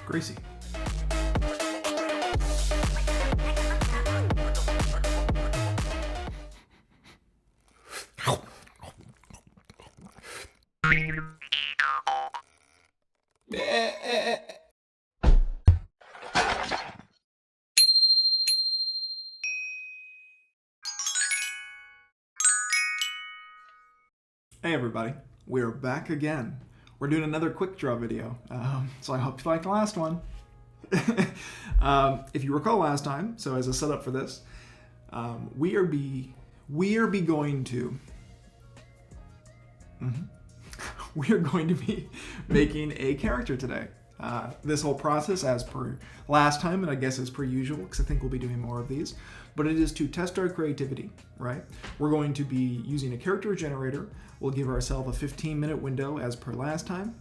Gracie. Hey everybody, we're back again. We're doing another quick draw video, so I hope you liked the last one. If you recall last time, so as a setup for this, we are going to be making a character today. This whole process, as per last time, and I guess as per usual, because I think we'll be doing more of these, but it is to test our creativity, right? We're going to be using a character generator. We'll give ourselves a 15-minute window as per last time,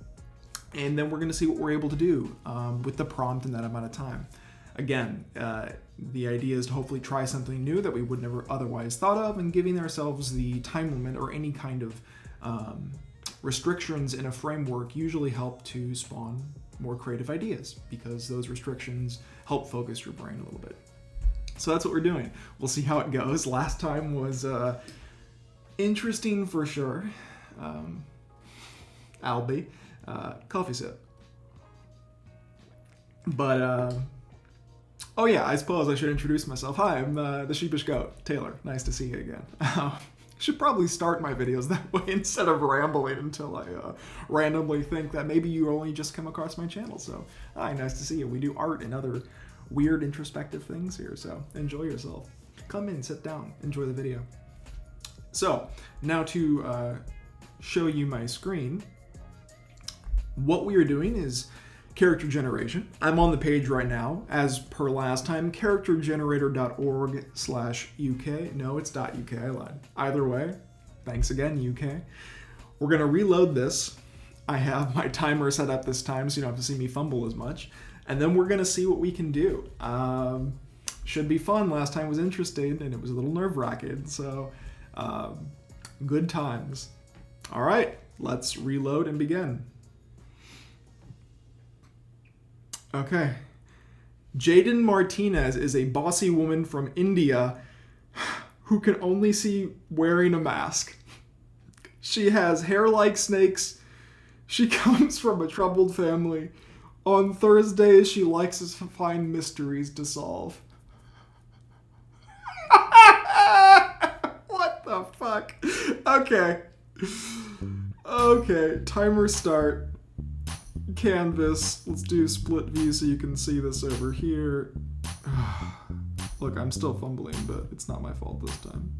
and then we're going to see what we're able to do with the prompt in that amount of time. Again, the idea is to hopefully try something new that we would never otherwise thought of, and giving ourselves the time limit or any kind of restrictions in a framework usually help to spawn more creative ideas, because those restrictions help focus your brain a little bit. So that's what we're doing. We'll see how it goes. Last time was interesting for sure. Albie, coffee sip. But, oh yeah, I suppose I should introduce myself. Hi, I'm the Sheepish Goat, Taylor. Nice to see you again. Should probably start my videos that way instead of rambling until I randomly think that maybe you only just come across my channel. So, hi, nice to see you. We do art and other weird introspective things here, so enjoy yourself. Come in, sit down, enjoy the video. So, now to show you my screen, what we are doing is character generation. I'm on the page right now, as per last time, charactergenerator.org/UK. No, it's .uk, I lied. Either way, thanks again, UK. We're gonna reload this. I have my timer set up this time, so you don't have to see me fumble as much. And then we're gonna see what we can do. Should be fun. Last time was interesting, and it was a little nerve-wracking, so good times. All right, let's reload and begin. Okay. Jaden Martinez is a bossy woman from India who can only see wearing a mask. She has hair like snakes. She comes from a troubled family. On Thursdays, she likes to find mysteries to solve. What the fuck? Okay. Okay, timer start. Canvas. Let's do split view so you can see this over here. Look, I'm still fumbling, but it's not my fault this time.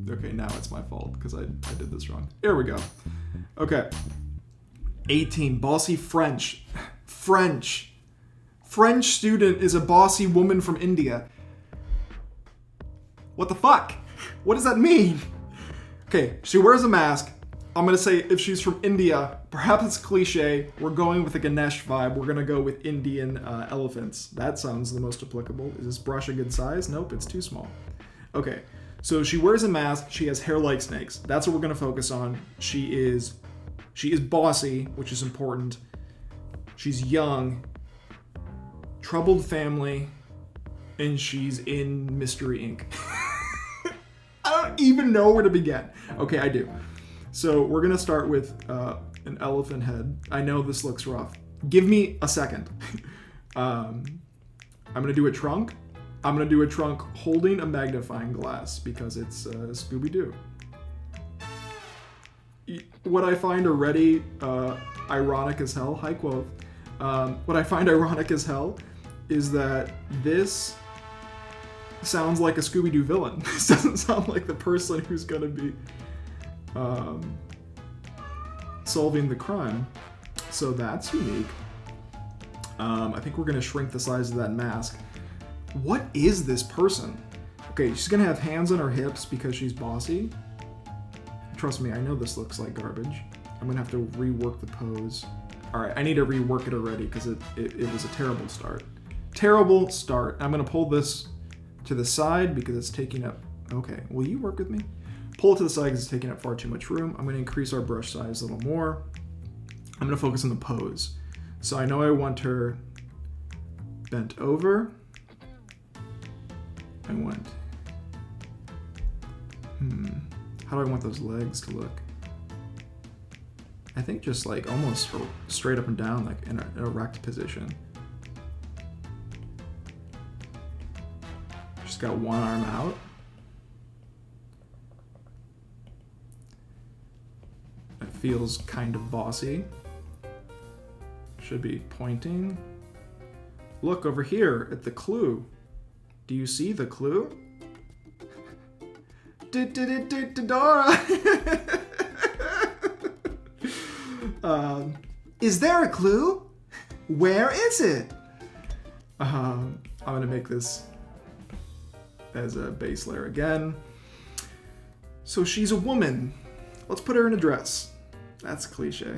Okay, now it's my fault because I did this wrong. Here we go. Okay. 18. Bossy French. French student is a bossy woman from India. What the fuck? What does that mean? Okay, she wears a mask. I'm going to say if she's from India, perhaps it's cliche. We're going with the Ganesh vibe. We're going to go with Indian elephants. That sounds the most applicable. Is this brush a good size? Nope, it's too small. Okay, so she wears a mask. She has hair like snakes. That's what we're going to focus on. She is bossy, which is important. She's young, troubled family, and she's in Mystery Inc. I don't even know where to begin. Okay, I do. So we're gonna start with an elephant head. I know this looks rough. Give me a second. I'm gonna do a trunk. I'm gonna do a trunk holding a magnifying glass because it's Scooby-Doo. What I find already ironic as hell, high quote, what I find ironic as hell is that this sounds like a Scooby-Doo villain. This doesn't sound like the person who's gonna be solving the crime. So that's unique. I think we're gonna shrink the size of that mask. What is this person? Okay, she's gonna have hands on her hips because she's bossy. Trust me, I know this looks like garbage. I'm gonna have to rework the pose. All right, I need to rework it already because it was a terrible start. Terrible start. I'm gonna pull this to the side because it's taking up, okay, will you work with me? Pull it to the side because it's taking up far too much room. I'm going to increase our brush size a little more. I'm going to focus on the pose. So I know I want her bent over. I want, how do I want those legs to look? I think just like almost straight up and down, like in an erect position. Just got one arm out. It feels kind of bossy. Should be pointing. Look over here at the clue. Do you see the clue? Dora! Is there a clue? Where is it? I'm gonna make this as a base layer again. So she's a woman. Let's put her in a dress. That's cliche.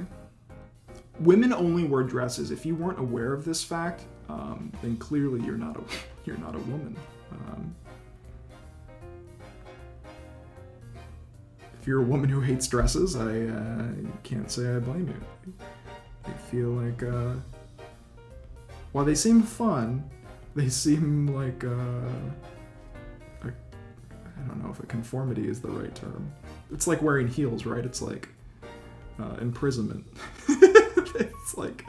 Women only wear dresses. If you weren't aware of this fact, then clearly you're not a woman. If you're a woman who hates dresses, I can't say I blame you. I feel like while they seem fun, they seem like I don't know if a conformity is the right term. It's like wearing heels, right? It's like imprisonment. It's like,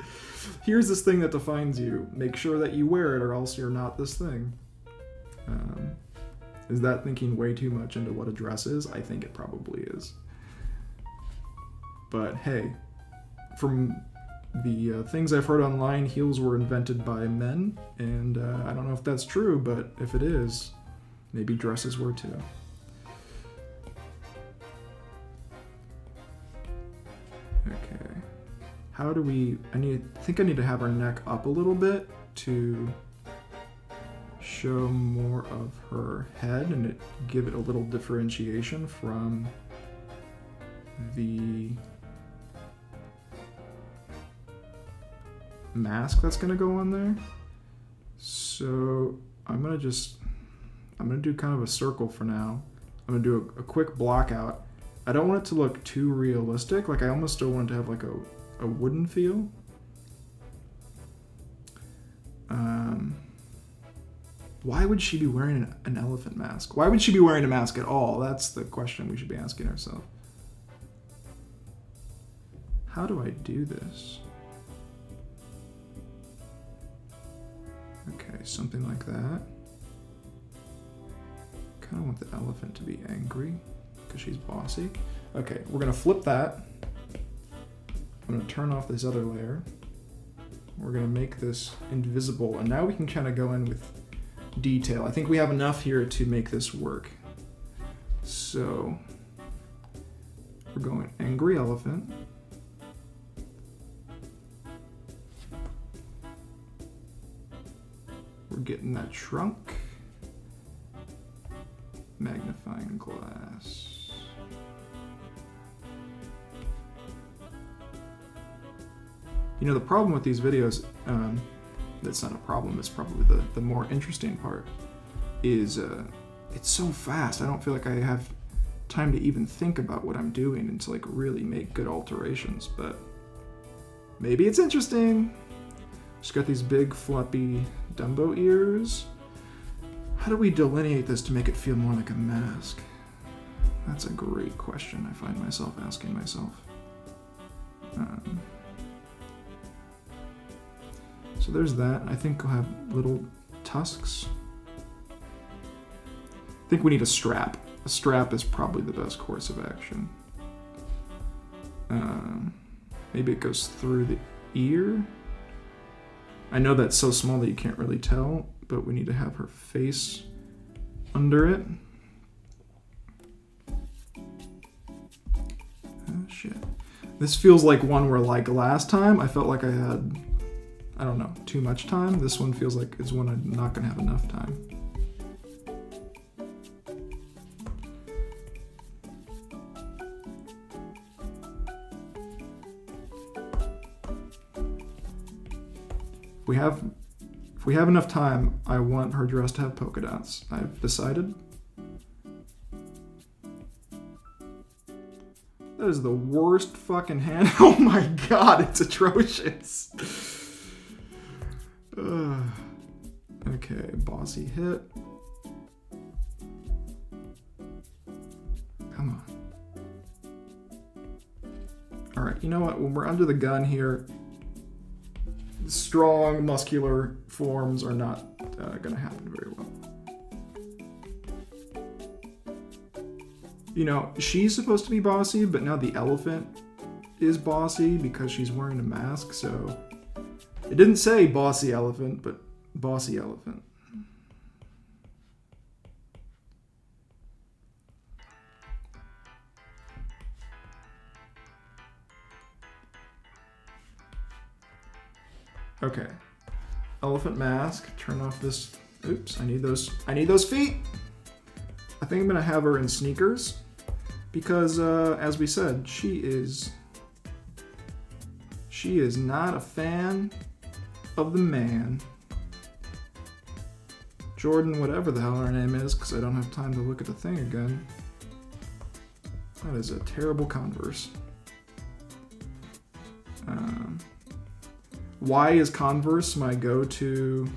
here's this thing that defines you. Make sure that you wear it or else you're not this thing. Is that thinking way too much into what a dress is? I think it probably is. But hey, from the things I've heard online, heels were invented by men, and I don't know if that's true, but if it is, maybe dresses were too. Okay. How do we... I think I need to have our neck up a little bit to show more of her head and give it a little differentiation from the mask that's going to go on there. So I'm going to do kind of a circle for now. I'm going to do a quick block out. I don't want it to look too realistic. Like I almost still want it to have like a wooden feel. Why would she be wearing an elephant mask? Why would she be wearing a mask at all? That's the question we should be asking ourselves. How do I do this? Okay, something like that. Kind of want the elephant to be angry because she's bossy. Okay, we're gonna flip that. I'm gonna turn off this other layer. We're gonna make this invisible, and now we can kind of go in with detail. I think we have enough here to make this work. So we're going angry elephant. We're getting that trunk. Magnifying glass. You know, the problem with these videos, that's not a problem, it's probably the more interesting part, is it's so fast. I don't feel like I have time to even think about what I'm doing and to like really make good alterations, but maybe it's interesting. Just got these big floppy Dumbo ears. How do we delineate this to make it feel more like a mask? That's a great question I find myself asking myself. So there's that. I think I'll have little tusks. I think we need a strap. A strap is probably the best course of action. Maybe it goes through the ear. I know that's so small that you can't really tell, but we need to have her face under it. Oh shit. This feels like one where, like last time, I felt like I had, I don't know, too much time. This one feels like it's one I'm not gonna have enough time. If we have enough time, I want her dress to have polka dots. I've decided. That is the worst fucking hand. Oh my god, it's atrocious. Okay, bossy hit. Come on. All right, you know what? When we're under the gun here, strong, muscular forms are not going to happen very well. You know, she's supposed to be bossy, but now the elephant is bossy because she's wearing a mask, so it didn't say bossy elephant, but bossy elephant. Okay. Elephant mask. Turn off this. Oops, I need those feet. I think I'm gonna have her in sneakers because, as we said, she is not a fan of the man. Jordan, whatever the hell her name is, because I don't have time to look at the thing again. That is a terrible Converse. Why is Converse my go-to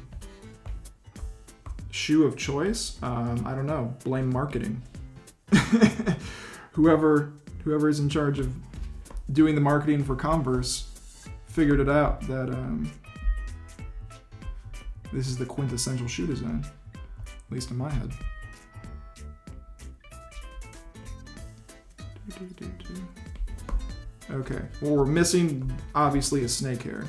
shoe of choice? I don't know. Blame marketing. Whoever is in charge of doing the marketing for Converse figured it out that this is the quintessential shoe design, at least in my head. Okay, well, we're missing obviously a snake hair.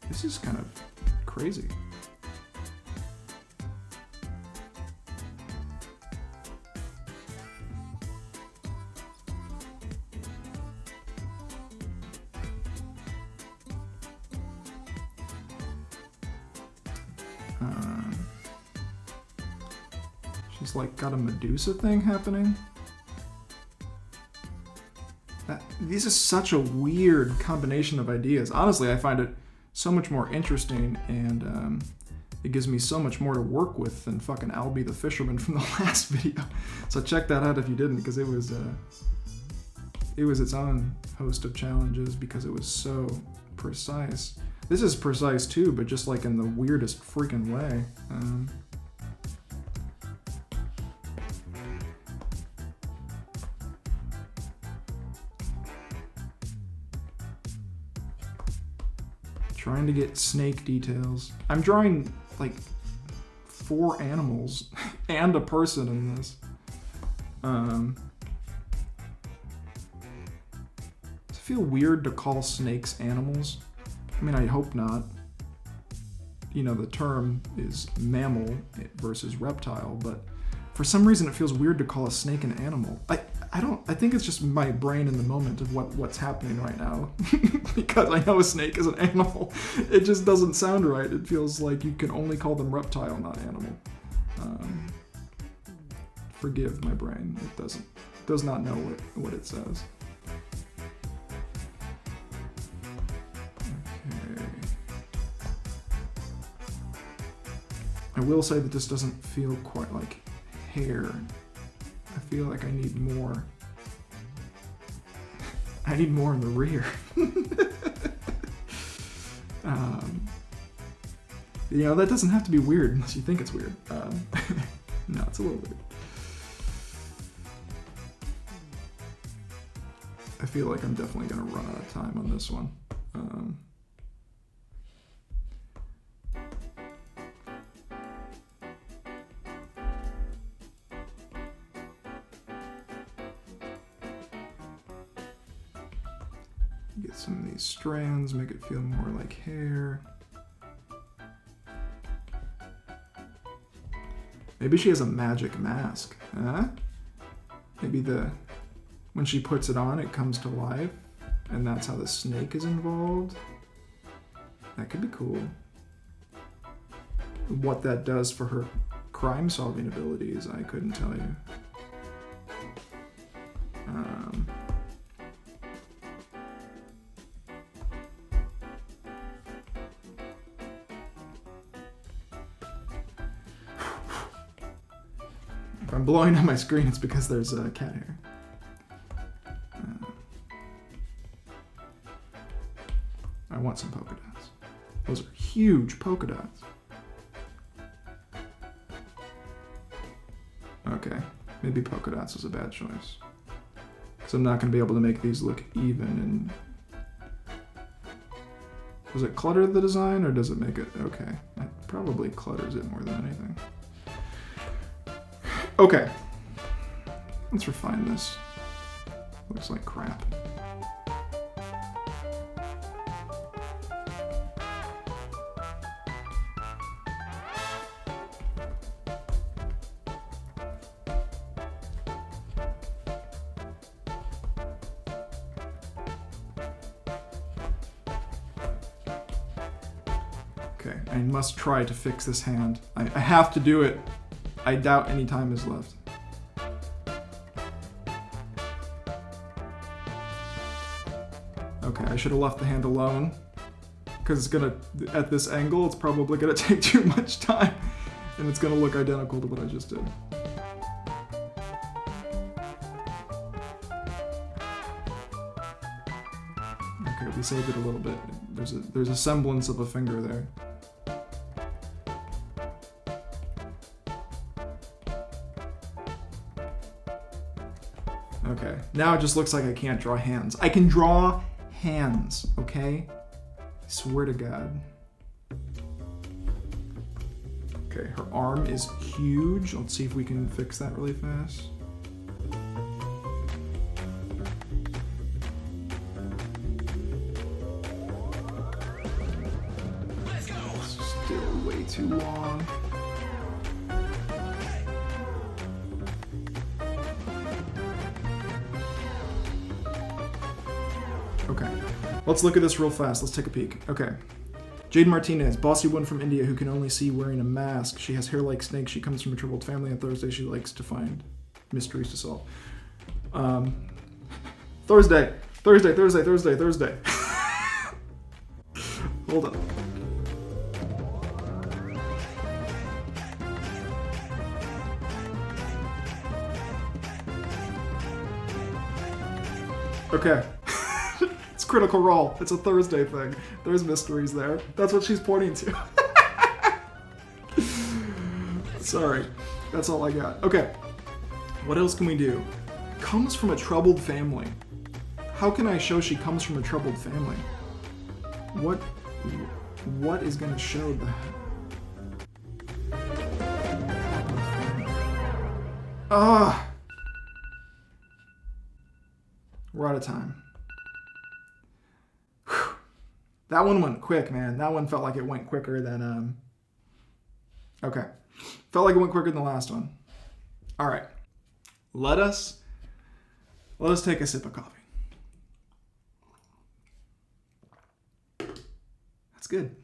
This is kind of crazy. She's like got a Medusa thing happening. These are such a weird combination of ideas. Honestly, I find it so much more interesting, and it gives me so much more to work with than fucking Albie the Fisherman from the last video. So check that out if you didn't, because it was its own host of challenges because it was so precise. This is precise too, but just like in the weirdest freaking way. Trying to get snake details. I'm drawing like 4 animals and a person in this. Does it feel weird to call snakes animals? I mean, I hope not. You know, the term is mammal versus reptile, but for some reason it feels weird to call a snake an animal. I think it's just my brain in the moment of what's happening right now. Because I know a snake is an animal. It just doesn't sound right. It feels like you can only call them reptile, not animal. Forgive my brain. It does not know what it says. Okay. I will say that this doesn't feel quite like hair. I feel like I need more. I need more in the rear. You know, that doesn't have to be weird unless you think it's weird. No, it's a little weird. I feel like I'm definitely going to run out of time on this one. Get some of these strands, make it feel more like hair. Maybe she has a magic mask, huh? Maybe when she puts it on, it comes to life, and that's how the snake is involved. That could be cool. What that does for her crime-solving abilities, I couldn't tell you. If I'm blowing on my screen, it's because there's cat hair. I want some polka dots. Those are huge polka dots. Okay, maybe polka dots is a bad choice. So I'm not going to be able to make these look even. And does it clutter the design or does it make it okay? It probably clutters it more than anything. Okay, let's refine this. Looks like crap. Okay, I must try to fix this hand. I have to do it. I doubt any time is left. Okay, I should have left the hand alone. Because it's gonna, at this angle, it's probably gonna take too much time. And it's gonna look identical to what I just did. Okay, we saved it a little bit. There's a semblance of a finger there. Okay, now it just looks like I can't draw hands. I can draw hands, okay? I swear to God. Okay, her arm is huge. Let's see if we can fix that really fast. Still way too long. Okay, let's look at this real fast. Let's take a peek. Okay. Jade Martinez, bossy one from India who can only see wearing a mask. She has hair like snakes. She comes from a troubled family. On Thursday, she likes to find mysteries to solve. Thursday. Hold on. Okay. It's Critical Role. It's a Thursday thing. There's mysteries there. That's what she's pointing to. Sorry. That's all I got. Okay. What else can we do? Comes from a troubled family. How can I show she comes from a troubled family? What is gonna show that? We're out of time. Whew. That one went quick, man. That one felt like it went quicker than, okay. Felt like it went quicker than the last one. All right. Let us take a sip of coffee. That's good.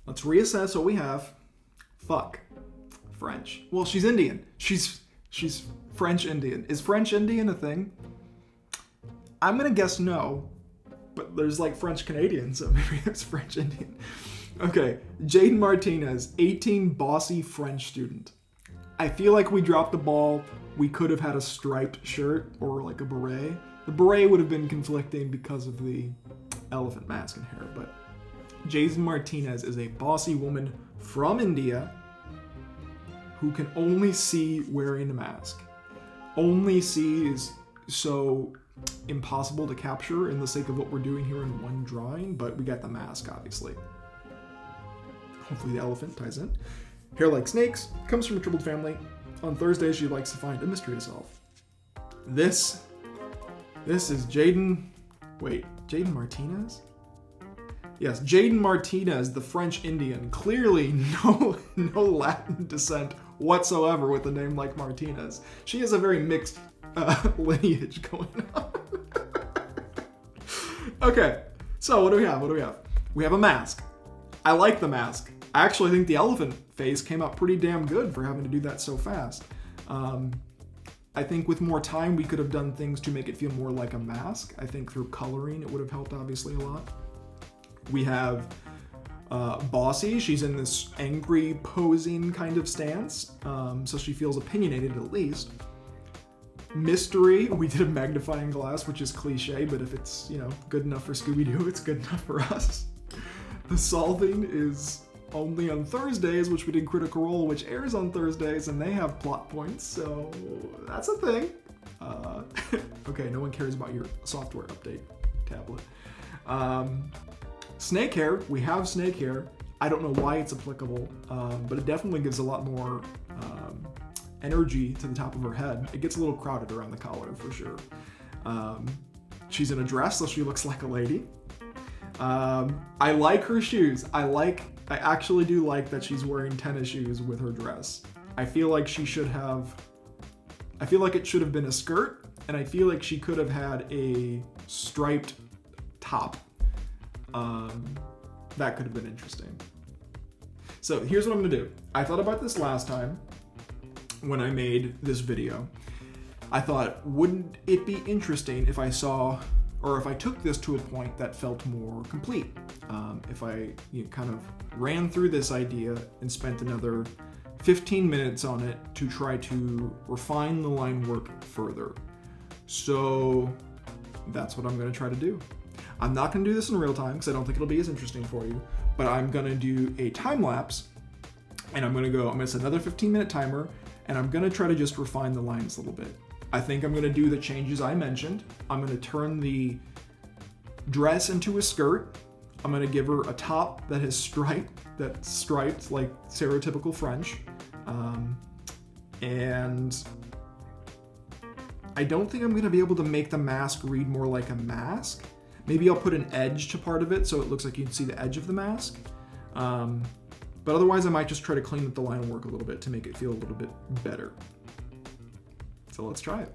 Let's reassess what we have. Fuck. French. Well, she's Indian. She's French Indian. Is French Indian a thing? I'm gonna guess no, but there's like French Canadian, so maybe there's French Indian. Okay, Jade Martinez, 18, bossy French student. I feel like we dropped the ball. We could have had a striped shirt or like a beret. The beret would have been conflicting because of the elephant mask and hair, but Jade Martinez is a bossy woman from India who can only see wearing a mask. Only see is so impossible to capture in the sake of what we're doing here in one drawing, but we got the mask, obviously. Hopefully the elephant ties in. Hair like snakes, comes from a troubled family. On Thursdays, she likes to find a mystery to solve. This is Jaden Martinez? Yes, Jaden Martinez, the French Indian. Clearly no Latin descent whatsoever with a name like Martinez. She has a very mixed lineage going on. Okay, so what do we have? We have a mask. I like the mask. I actually think the elephant face came out pretty damn good for having to do that so fast. I think with more time, we could have done things to make it feel more like a mask. I think through coloring, it would have helped obviously a lot. We have Bossy. She's in this angry posing kind of stance, so she feels opinionated at least. Mystery, we did a magnifying glass, which is cliche, but if it's, you know, good enough for Scooby-Doo, it's good enough for us. The solving is only on Thursdays, which we did Critical Role, which airs on Thursdays, and they have plot points, so that's a thing. Okay, no one cares about your software update tablet. Snake hair, we have snake hair. I don't know why it's applicable, but it definitely gives a lot more energy to the top of her head. It gets a little crowded around the collar for sure. She's in a dress, so she looks like a lady. I like her shoes. I actually do like that she's wearing tennis shoes with her dress. I feel like it should have been a skirt, and I feel like she could have had a striped top. That could have been interesting. So here's what I'm gonna do. I thought about this last time when I made this video. I thought, wouldn't it be interesting if I took this to a point that felt more complete? If I kind of ran through this idea and spent another 15 minutes on it to try to refine the line work further. So that's what I'm going to try to do. I'm not going to do this in real time because I don't think it'll be as interesting for you, but I'm going to do a time lapse, and I'm going to set another 15-minute timer, and I'm going to try to just refine the lines a little bit. I think I'm going to do the changes I mentioned. I'm going to turn the dress into a skirt. I'm going to give her a top that's striped like stereotypical French. And I don't think I'm going to be able to make the mask read more like a mask. Maybe I'll put an edge to part of it so it looks like you can see the edge of the mask. But otherwise I might just try to clean up the line work a little bit to make it feel a little bit better. So let's try it.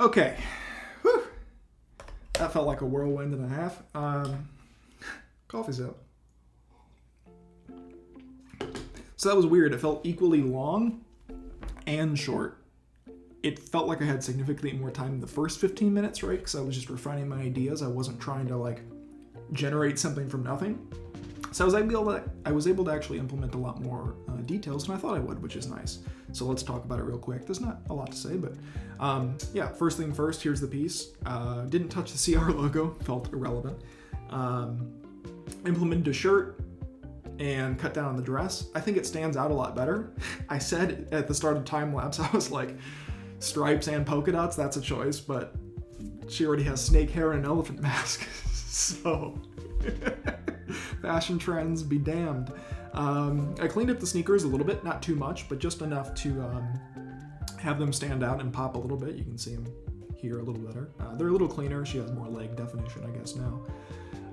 Okay, whew. That felt like a whirlwind and a half. Coffee's out. So that was weird. It felt equally long and short. It felt like I had significantly more time in the first 15 minutes, right? Because I was just refining my ideas. I wasn't trying to generate something from nothing. So I was able to actually implement a lot more details than I thought I would, which is nice. So let's talk about it real quick. There's not a lot to say, but yeah, first thing first, here's the piece. Didn't touch the CR logo, felt irrelevant. Implemented a shirt and cut down on the dress. I think it stands out a lot better. I said at the start of time lapse, I was like, stripes and polka dots, that's a choice, but she already has snake hair and an elephant mask. So fashion trends be damned. I cleaned up the sneakers a little bit, not too much, but just enough to have them stand out and pop a little bit. You can see them here a little better. They're a little cleaner. She has more leg definition, I guess, now.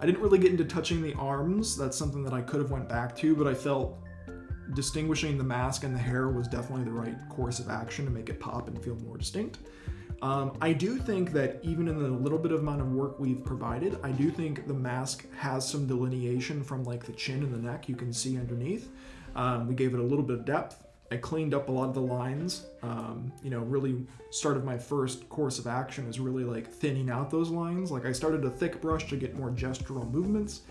I didn't really get into touching the arms. That's something that I could have went back to, but I felt distinguishing the mask and the hair was definitely the right course of action to make it pop and feel more distinct. I do think that even in the little bit of amount of work we've provided, I do think the mask has some delineation from the chin and the neck you can see underneath. We gave it a little bit of depth. I cleaned up a lot of the lines. You know, really started my first course of action is really like thinning out those lines. Like I started a thick brush to get more gestural movements.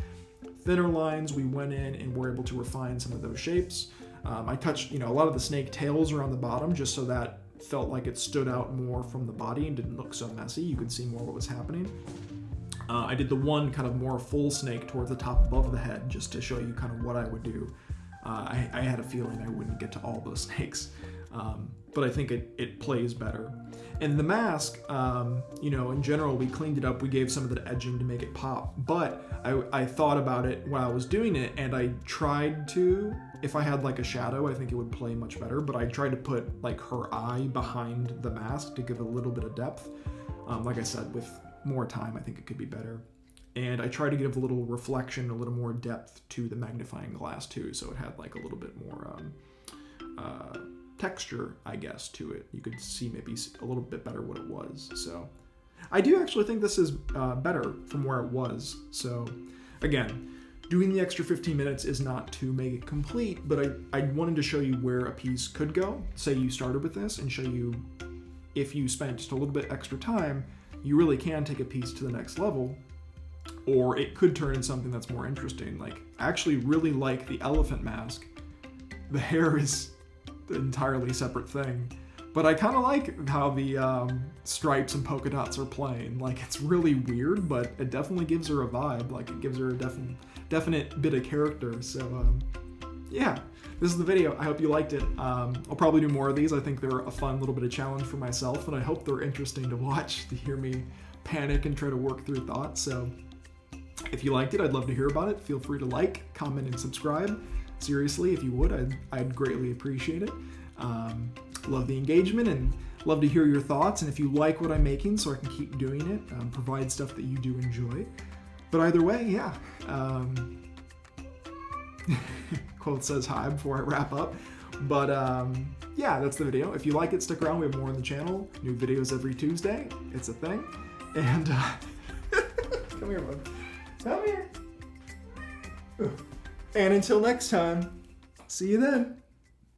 Thinner lines, we went in and were able to refine some of those shapes. I touched, you know, a lot of the snake tails around the bottom just so that felt like it stood out more from the body and didn't look so messy. You could see more what was happening. I did the one kind of more full snake towards the top above the head just to show you kind of what I would do. I had a feeling I wouldn't get to all those snakes, but I think it plays better. And the mask, you know, in general, we cleaned it up. We gave some of the edging to make it pop, but I thought about it while I was doing it, and I tried to, if I had like a shadow, I think it would play much better, but I tried to put like her eye behind the mask to give it a little bit of depth. Like I said, with more time, I think it could be better. And I tried to give a little reflection, a little more depth to the magnifying glass too, so it had like a little bit more texture, I guess, to it. You could see maybe a little bit better what it was. So I do actually think this is better from where it was. So again, doing the extra 15 minutes is not to make it complete, but I wanted to show you where a piece could go. Say you started with this and show you if you spent just a little bit extra time, you really can take a piece to the next level. Or it could turn into something that's more interesting. Like, I actually really like the elephant mask. The hair is an entirely separate thing. But I kind of like how the stripes and polka dots are playing. Like, it's really weird, but it definitely gives her a vibe. Like, it gives her a definite bit of character. So, yeah, this is the video. I hope you liked it. I'll probably do more of these. I think they're a fun little bit of challenge for myself, and I hope they're interesting to watch, to hear me panic and try to work through thoughts. So, if you liked it, I'd love to hear about it. Feel free to like, comment, and subscribe. Seriously, if you would, I'd greatly appreciate it. Love the engagement and love to hear your thoughts. And if you like what I'm making, so I can keep doing it, provide stuff that you do enjoy. But either way, yeah. Quote says hi before I wrap up. But yeah, that's the video. If you like it, stick around. We have more on the channel. New videos every Tuesday. It's a thing. And come here, bud. Come here. And until next time, see you then.